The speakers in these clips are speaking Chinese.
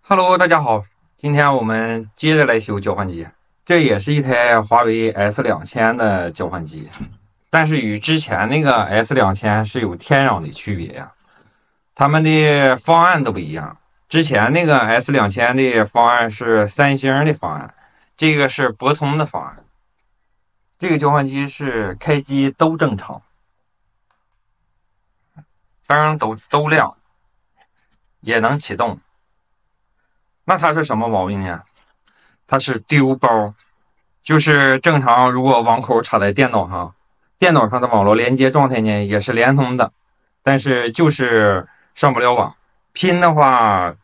Hello，大家好，今天我们接着来修交换机，这也是一台华为 S2000的交换机，但是与之前那个 S2000是有天壤的区别呀，他们的方案都不一样。之前那个 S2000的方案是三星的方案，这个是博通的方案。这个交换机是开机都正常，灯都亮，也能启动。那它是什么毛病呢？它是丢包。就是正常，如果网口插在电脑上，电脑上的网络连接状态呢也是连通的，但是就是上不了网。拼的话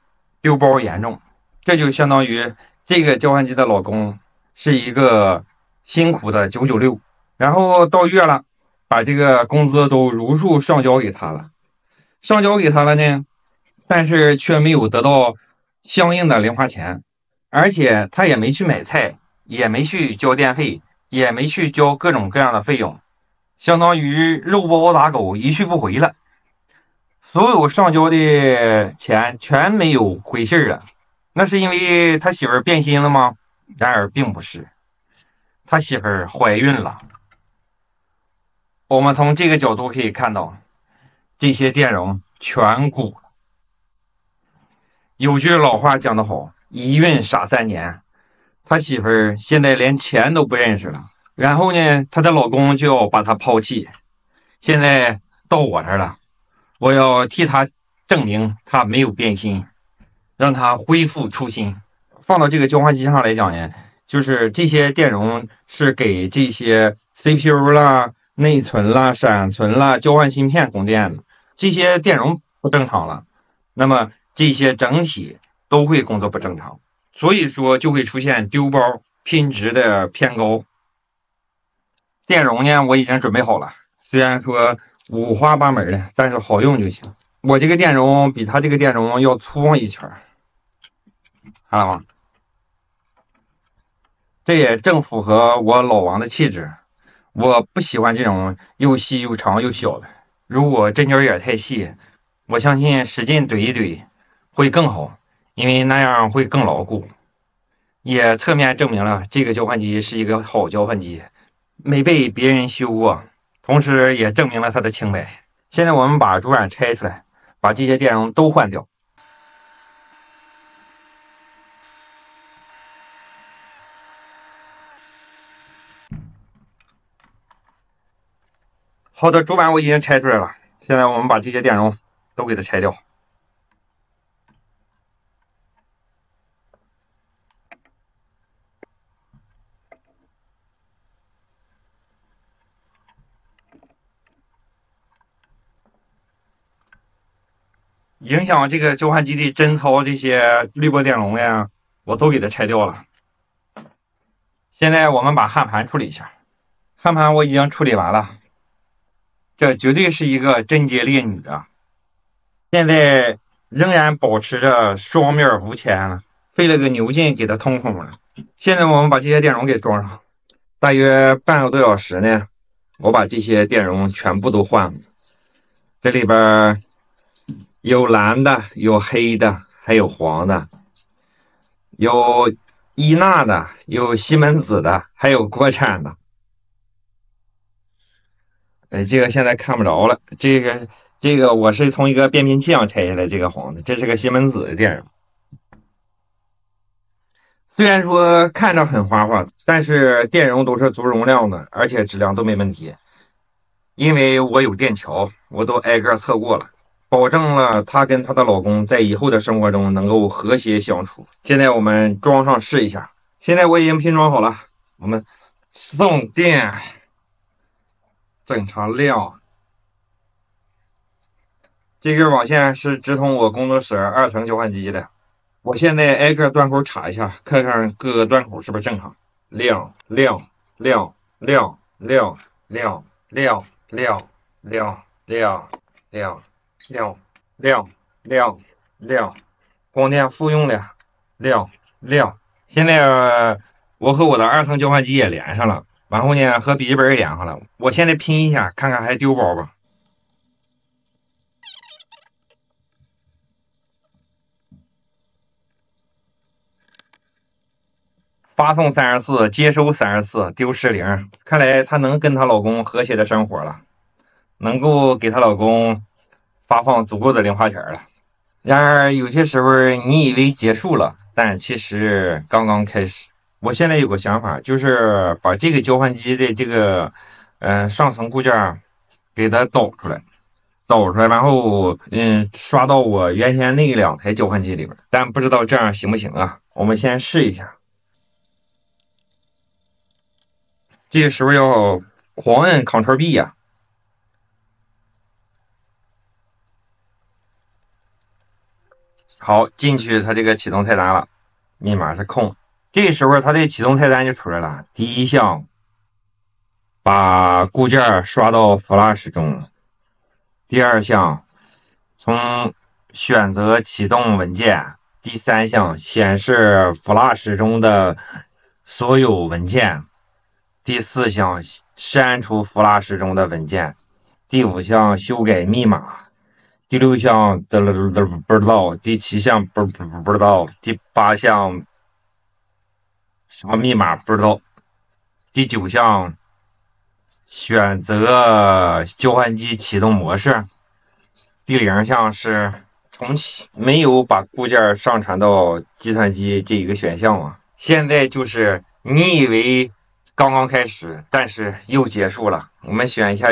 丢包严重，这就相当于这个交换机的老公是一个辛苦的996，然后到月了，把这个工资都如数上交给他了，上交给他了呢，但是却没有得到相应的零花钱，而且他也没去买菜。也没去交电费，也没去交各种各样的费用，相当于肉包打狗，一去不回了。所有上交的钱全没有回信了。那是因为他媳妇儿变心了吗？然而并不是，他媳妇儿怀孕了。我们从这个角度可以看到，这些电容全鼓了。有句老话讲得好，一孕傻3年。他媳妇儿现在连钱都不认识了，然后呢，她的老公就要把她抛弃，现在到我这儿了，我要替她证明她没有变心，让她恢复初心。放到这个交换机上来讲呢，就是这些电容是给这些 CPU 啦、内存啦、闪存啦、交换芯片供电的，这些电容不正常了，那么这些整体都会工作不正常。所以说就会出现丢包、拼值的偏高。电容呢，我已经准备好了，虽然说五花八门的，但是好用就行。我这个电容比它这个电容要粗上一圈，看了吗？这也正符合我老王的气质。我不喜欢这种又细又长又小的，如果针脚眼太细，我相信使劲怼一怼会更好，因为那样会更牢固。也侧面证明了这个交换机是一个好交换机，没被别人修过，同时也证明了它的清白。现在我们把主板拆出来，把这些电容都换掉。好的，主板我已经拆出来了，现在我们把这些电容都给它拆掉。影响这个交换机的贞操这些滤波电容呀，我都给它拆掉了。现在我们把焊盘处理一下，焊盘我已经处理完了，这绝对是一个贞洁烈女啊！现在仍然保持着双面无铅，费了个牛劲给它通孔了。现在我们把这些电容给装上，大约半个多小时呢，我把这些电容全部都换了。这里边有蓝的，有黑的，还有黄的，有伊娜的，有西门子的，还有国产的。这个现在看不着了。这个我是从一个变频器上拆下来，这个黄的，这是个西门子的电容。虽然说看着很花花，但是电容都是足容量的，而且质量都没问题。因为我有电桥，我都挨个测过了，保证了她跟她的老公在以后的生活中能够和谐相处。现在我们装上试一下。现在我已经拼装好了，我们送电。正常亮，这根网线是直通我工作室2层交换机的。我现在挨个端口查一下，看看各个端口是不是正常。亮亮亮亮亮亮亮亮亮亮亮亮亮亮亮，光电复用的亮亮。现在我和我的2层交换机也连上了。然后呢，和笔记本也连上了。我现在拼一下，看看还丢包吧。发送34，接收34，丢10，看来她能跟她老公和谐的生活了，能够给她老公发放足够的零花钱了。然而有些时候你以为结束了，但其实刚刚开始。我现在有个想法，就是把这个交换机的这个上层固件给它导出来，然后刷到我原先那2台交换机里边，但不知道这样行不行啊？我们先试一下。这个时候要狂摁 Ctrl B 呀。好，进去它这个启动菜单了，密码是空。这时候它的启动菜单就出来了。第一项，把固件刷到 Flash 中。第二项，从选择启动文件。第3项，显示 Flash 中的所有文件。第4项，删除 Flash 中的文件。第5项，修改密码。第6项不知道。第7项不知道。第8项什么密码不知道。第9项选择交换机启动模式。第0项是重启，没有把固件上传到计算机这一个选项啊。现在就是你以为刚刚开始，但是又结束了。我们选一下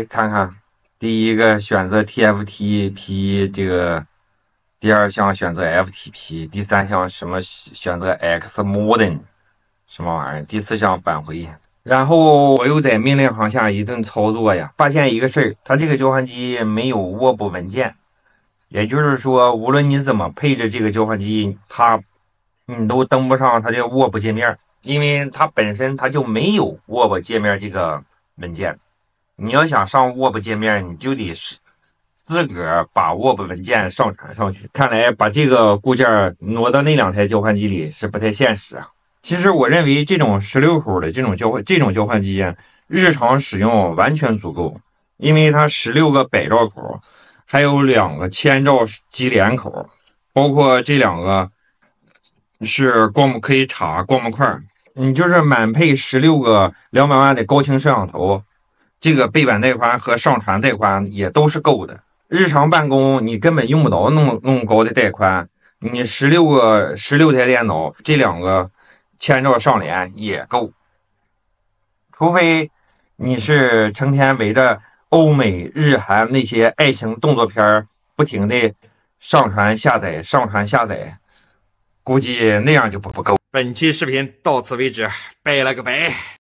看看。第一个选择 TFTP 这个，第2项选择 FTP， 第3项什么选择 Xmodem 什么玩意儿，第4项返回。然后我又在命令行下一顿操作呀，发现一个事儿，它这个交换机没有 Word 文件，也就是说，无论你怎么配置这个交换机，你都登不上它的 Word 界面，因为它本身它就没有 Word 界面这个文件。你要想上 Word 界面，你就得自个儿把 Word 文件上传上去。看来把这个固件挪到那2台交换机里是不太现实啊。其实我认为这种16口的这种交换机日常使用完全足够，因为它16个百兆口，还有2个1000兆机联口，包括这2个是可以插光模块。你就是满配16个200万的高清摄像头，这个背板带宽和上传带宽也都是够的。日常办公你根本用不着那么高的带宽，你16台电脑，这2个1000兆上联也够。除非你是成天围着欧美日韩那些爱情动作片不停的上传下载，估计那样就不够。本期视频到此为止，拜了个拜。